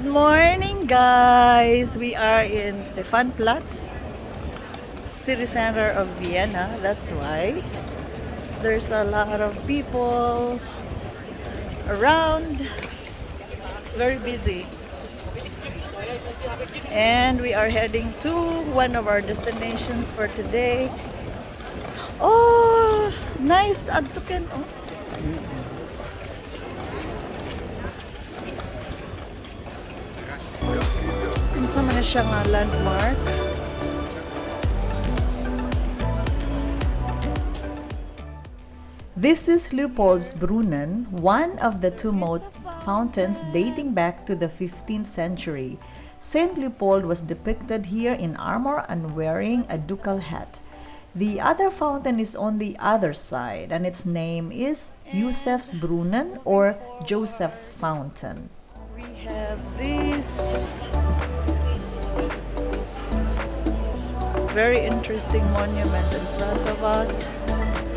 Good morning, guys! We are in Stephansplatz, city center of Vienna. That's why there's a lot of people around. It's very busy. And we are heading to one of our destinations for today. Oh, nice! Agtuken. Oh. Sama na siya nga landmark. This is Leopoldsbrunnen, one of the two moat fountains dating back to the 15th century. Saint Leopold was depicted here in armor and wearing a ducal hat. The other fountain is on the other side, and its name is Josefsbrunnen or Joseph's Fountain. We have this very interesting monument in front of us,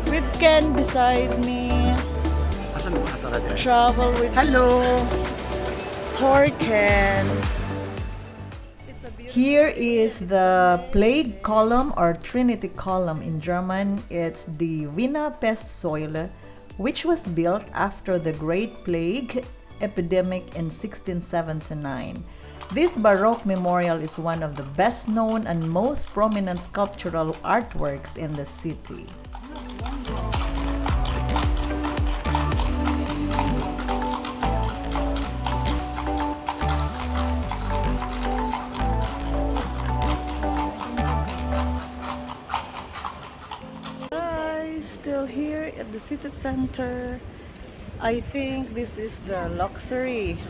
with Ken beside me. Travel with Torken. Here is the plague column or Trinity column in German. It's the Wiener Pestsäule, which was built after the Great Plague epidemic in 1679. This Baroque memorial is one of the best known and most prominent sculptural artworks in the city. Guys, still here at the city center. I think this is the luxury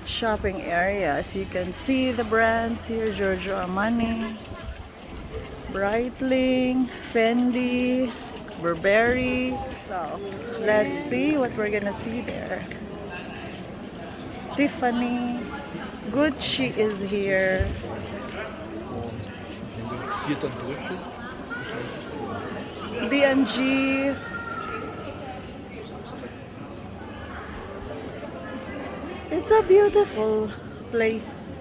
shopping area. As you can see, the brands here: Giorgio Armani, Breitling, Fendi, Burberry. So let's see what we're gonna see there. Tiffany, Gucci is here. D&G. It's a beautiful place.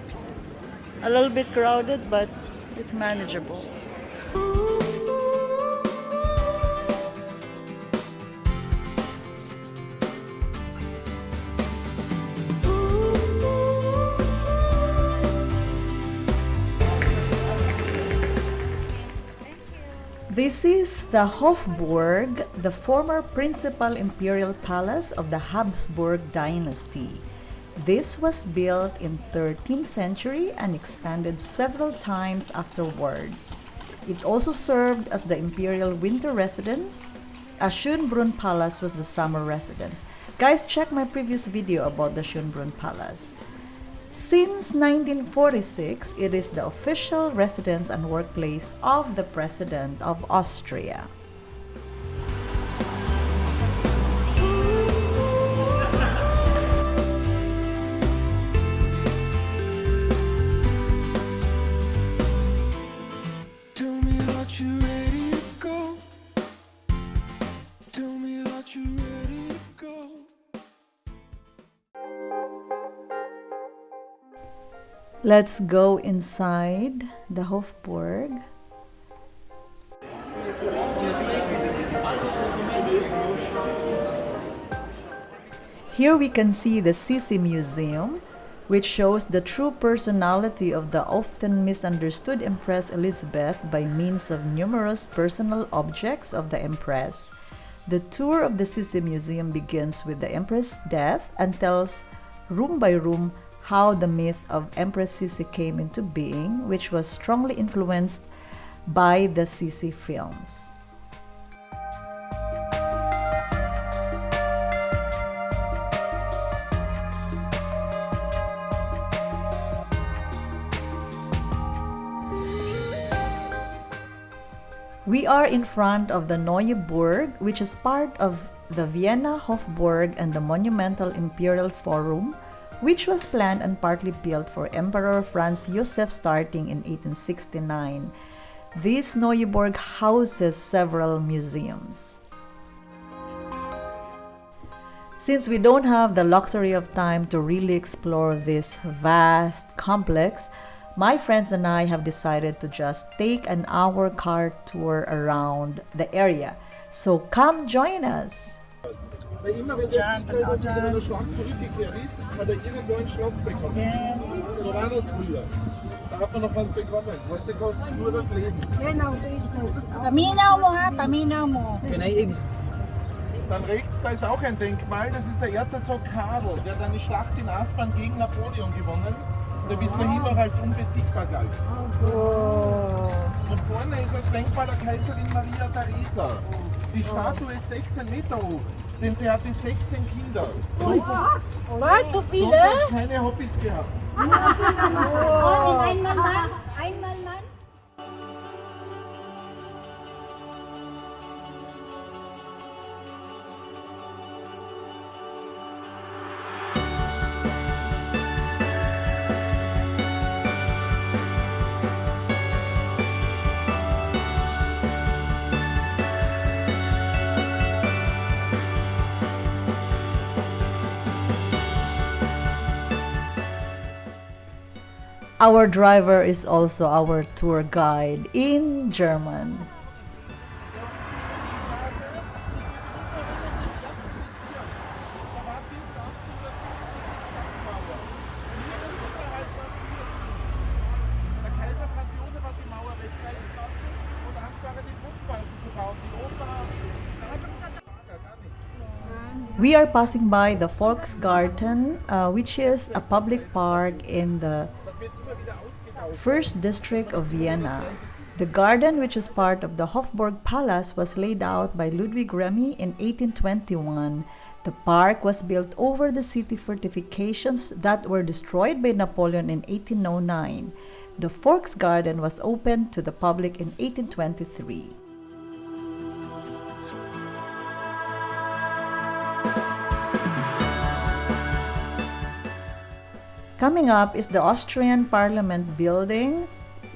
A little bit crowded, but it's manageable. This is the Hofburg, the former principal imperial palace of the Habsburg dynasty. This was built in 13th century and expanded several times afterwards. It also served as the imperial winter residence. A Schönbrunn Palace was the summer residence. Guys, check my previous video about the Schönbrunn Palace. Since 1946, it is the official residence and workplace of the President of Austria. Let's go inside the Hofburg. Here we can see the Sisi Museum, which shows the true personality of the often misunderstood Empress Elizabeth by means of numerous personal objects of the Empress. The tour of the Sisi Museum begins with the Empress' death and tells, room by room, how the myth of Empress Sisi came into being, which was strongly influenced by the Sisi films. We are in front of the Neue Burg, which is part of the Vienna Hofburg and the monumental Imperial Forum, which was planned and partly built for Emperor Franz Joseph starting in 1869. This Neuburg houses several museums. Since we don't have the luxury of time to really explore this vast complex, my friends and I have decided to just take an hour car tour around the area. So come join us! Weil immer wenn der Siegträger sich in einer Schlacht zurückgekehrt ist, hat er irgendwo ein Schloss bekommen. So war das früher. Da hat man noch was bekommen. Heute kostet es nur das Leben. Genau, so ist das. Paminaw mo ha, paminaw mo. Dann rechts, da ist auch ein Denkmal, das ist der Erzherzog Karl. Der hat eine Schlacht in Aspern gegen Napoleon gewonnen, der bis dahin noch als unbesiegbar galt. Und vorne ist das Denkmal der Kaiserin Maria Theresa. Die Statue ist 16 Meter hoch, denn sie hatte 16 Kinder. Was, so viele? Sonst hat sie keine Hobbys gehabt. Oh, einmal Mann, einmal Mann. Our driver is also our tour guide in German. We are passing by the Volksgarten, which is a public park in the First District of Vienna. The garden, which is part of the Hofburg Palace, was laid out by Ludwig Remy in 1821. The park was built over the city fortifications that were destroyed by Napoleon in 1809. The Volksgarten was opened to the public in 1823. Coming up is the Austrian Parliament building,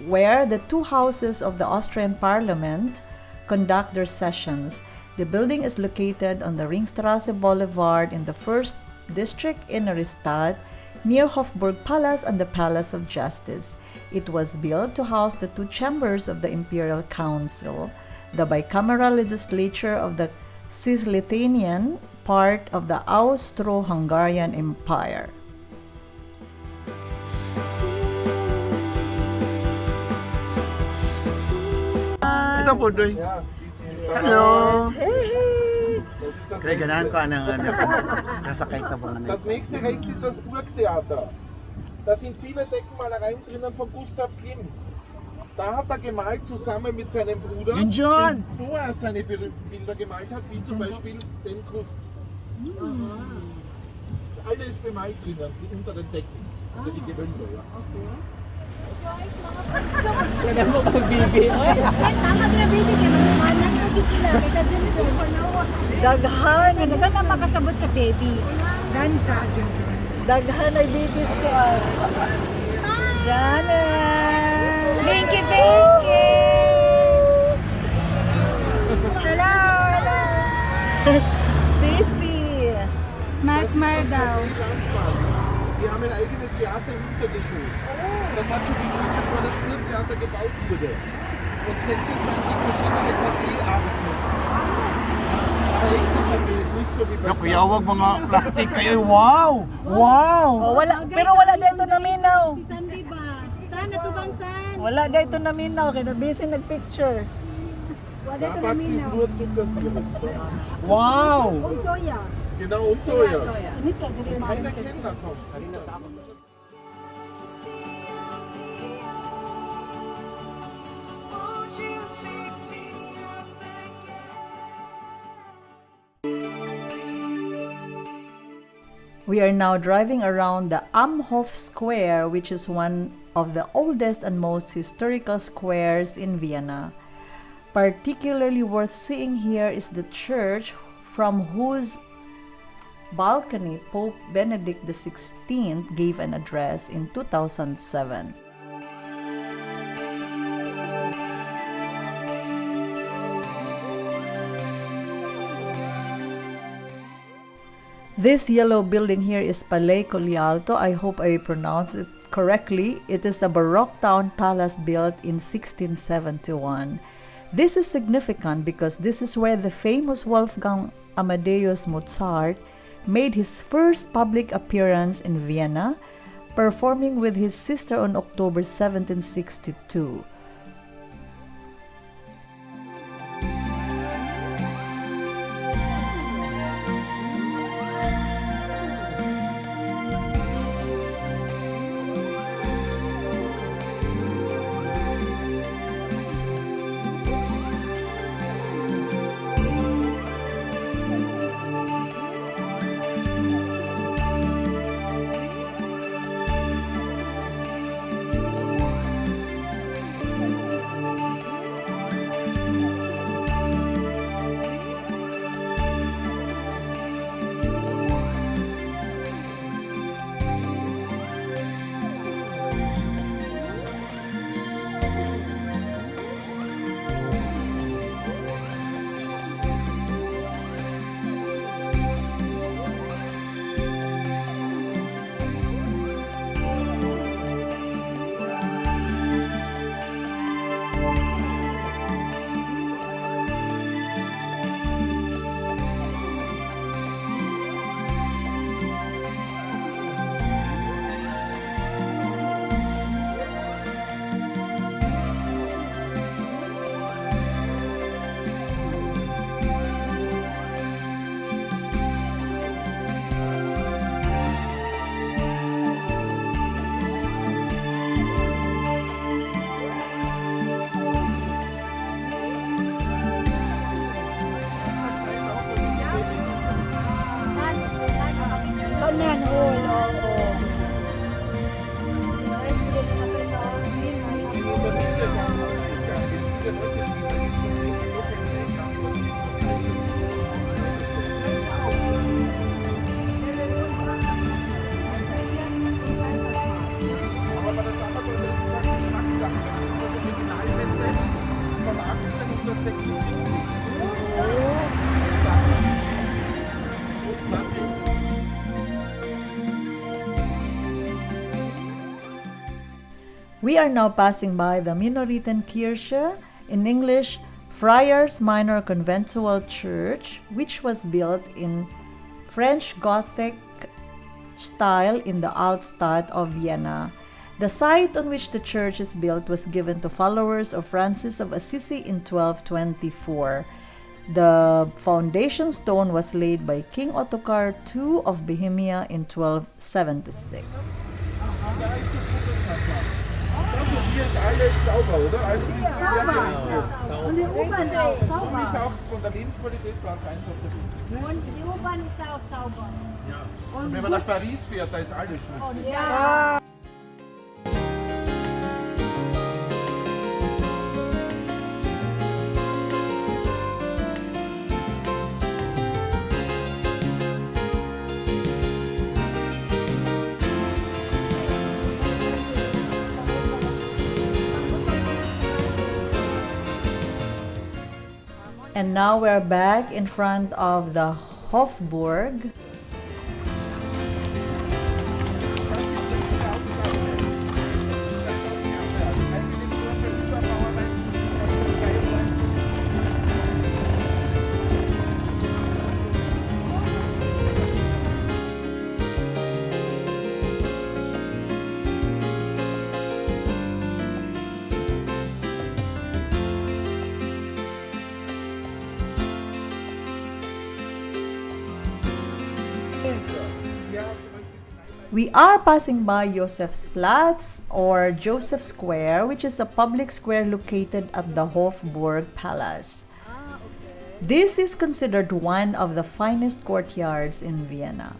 where the two houses of the Austrian Parliament conduct their sessions. The building is located on the Ringstrasse Boulevard in the First District in Stadt, near Hofburg Palace and the Palace of Justice. It was built to house the two chambers of the Imperial Council, the bicameral legislature of the Cisleithanian part of the Austro-Hungarian Empire. Ito po, Doy. Hello! Das ist das Kaya ganahan ko nächste. kasakay ka po. Das nächste rechts ist das Burgtheater. Da sind viele Deckenmalereien drinnen von Gustav Klimt. Da hat er gemalt zusammen mit seinem Bruder, John! wo er seine berühmten Bilder gemalt hat, wie zum Beispiel den Kuss. Das alles bemalt drinnen, unter den Decken, also die Gewölbe. Ja. Daghan! Dagan na makasabot sa baby. Dansa. Daghan ay babies ko. Janet! Thank you, thank you. Hello, hello. Sisi! Smile, smile daw. Die haben ein eigenes Theater im Untergeschoss. Das hat schon gegeben, bevor das Burgtheater gebaut wurde. Und 26 verschiedene Kaffeearten. Aber echte Kaffees, nicht so wie bei Nakuyawag mga plastic kayo. Wow! Wow! Oh, wala, pero wala dito naminaw. Si Sandy ba? Sana to bang san? Wala dito naminaw, kaya busy nagpicture. Wala to Starbucks ist naminaw. nur Zuckersirup. Wow! Toya. Genau, und teuer. Init ka, dili Keiner maaari kennt davon. We are now driving around the Amhof Square, which is one of the oldest and most historical squares in Vienna. Particularly worth seeing here is the church from whose balcony Pope Benedict XVI gave an address in 2007. This yellow building here is Palais Collialto. I hope I pronounced it correctly. It is a Baroque town palace built in 1671. This is significant because this is where the famous Wolfgang Amadeus Mozart made his first public appearance in Vienna, performing with his sister on October 1762. We are now passing by the Minoritenkirche, in English, Friars Minor Conventual Church, which was built in French Gothic style in the Altstadt of Vienna. The site on which the church is built was given to followers of Francis of Assisi in 1224. The foundation stone was laid by King Ottokar II of Bohemia in 1276. Also hier ist alles sauber, oder? Alles ist sehr Und die U-Bahn ist auch Und ist sauber. auch von der Lebensqualität Platz 1 auf der Liste. Und die U-Bahn ist auch sauber. Und wenn man nach Paris fährt, da ist alles schmutzig. Ja. And now we're back in front of the Hofburg. We are passing by Josefsplatz or Joseph Square, which is a public square located at the Hofburg Palace. This is considered one of the finest courtyards in Vienna.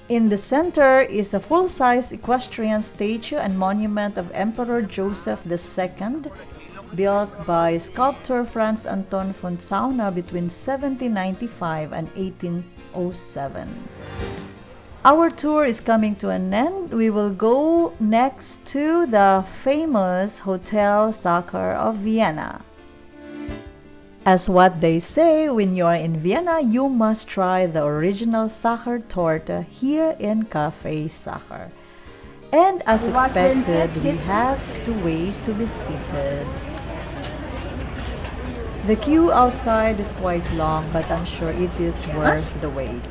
In the center is a full-size equestrian statue and monument of Emperor Joseph II, built by sculptor Franz Anton von Zauner between 1795 and 1807. Our tour is coming to an end. We will go next to the famous Hotel Sacher of Vienna. As what they say, when you are in Vienna, you must try the original Sachertorte here in Cafe Sacher. And as expected, we have to wait to be seated. The queue outside is quite long, but I'm sure it is worth the wait.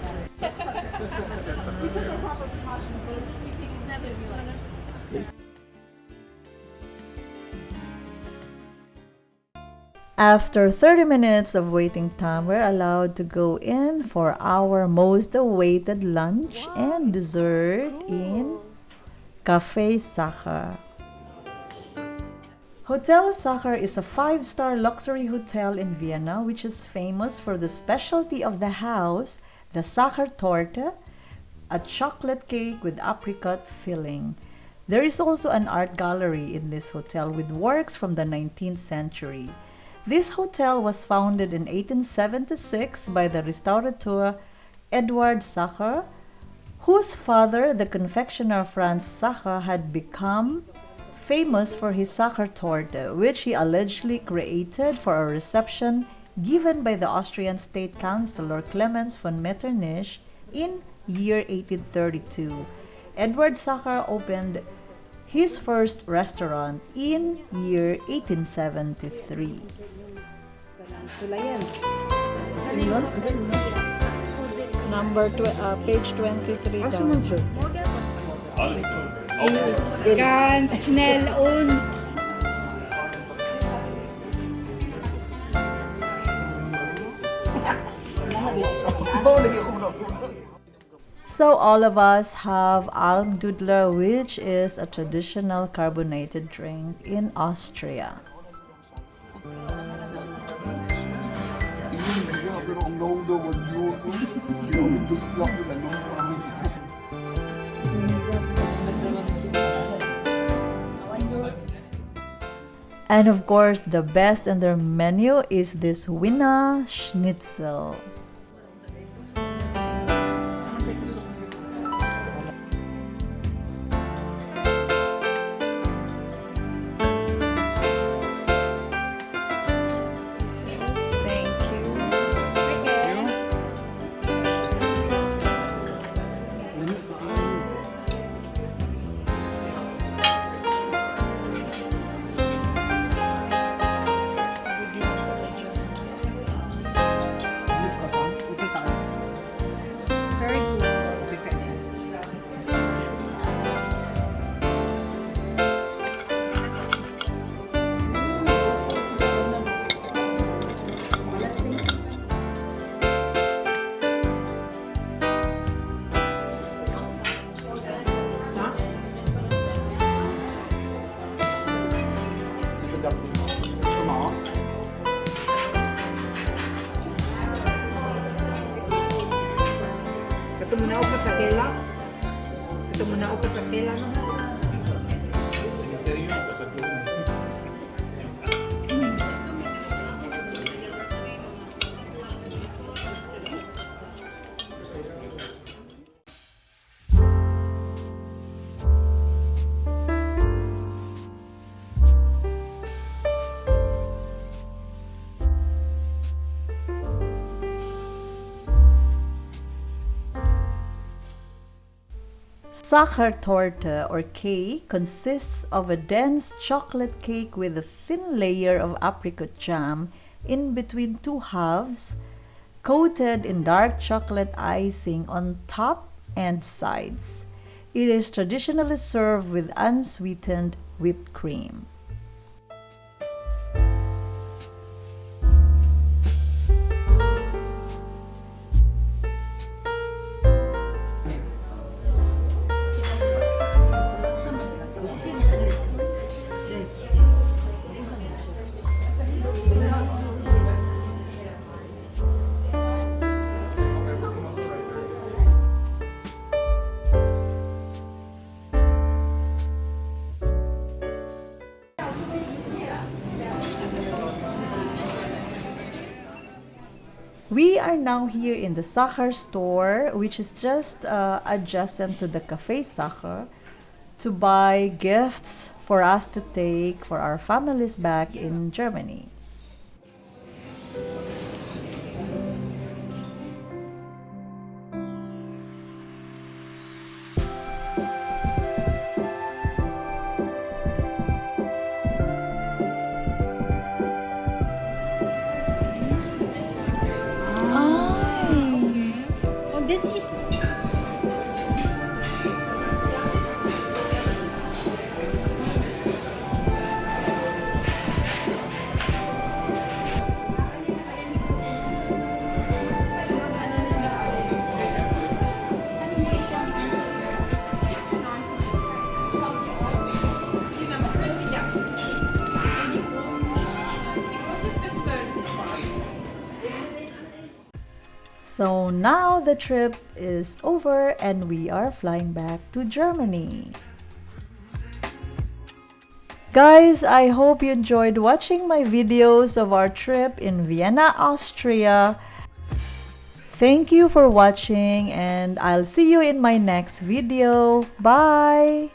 After 30 minutes of waiting time, we're allowed to go in for our most awaited lunch and dessert in Cafe Sacher. Hotel Sacher is a 5-star luxury hotel in Vienna which is famous for the specialty of the house, the Sachertorte, a chocolate cake with apricot filling. There is also an art gallery in this hotel with works from the 19th century. This hotel was founded in 1876 by the restaurateur Edward Sacher, whose father, the confectioner Franz Sacher, had become famous for his Sachertorte, which he allegedly created for a reception given by the Austrian state councillor Clemens von Metternich in year 1832. Edward Sacher opened his first restaurant in year 1873. Page 23 down. Ganz schnell und So all of us have Almdudler, which is a traditional carbonated drink in Austria. And of course, the best in their menu is this Wiener Schnitzel. ito muna ako sa kela. Ito muna ako sa kela. Sachertorte, or cake, consists of a dense chocolate cake with a thin layer of apricot jam in between two halves, coated in dark chocolate icing on top and sides. It is traditionally served with unsweetened whipped cream. We are now here in the Sacher store, which is just adjacent to the Cafe Sacher, to buy gifts for us to take for our families back in Germany. Oh, this is So now the trip is over and we are flying back to Germany. Guys, I hope you enjoyed watching my videos of our trip in Vienna, Austria. Thank you for watching and I'll see you in my next video. Bye!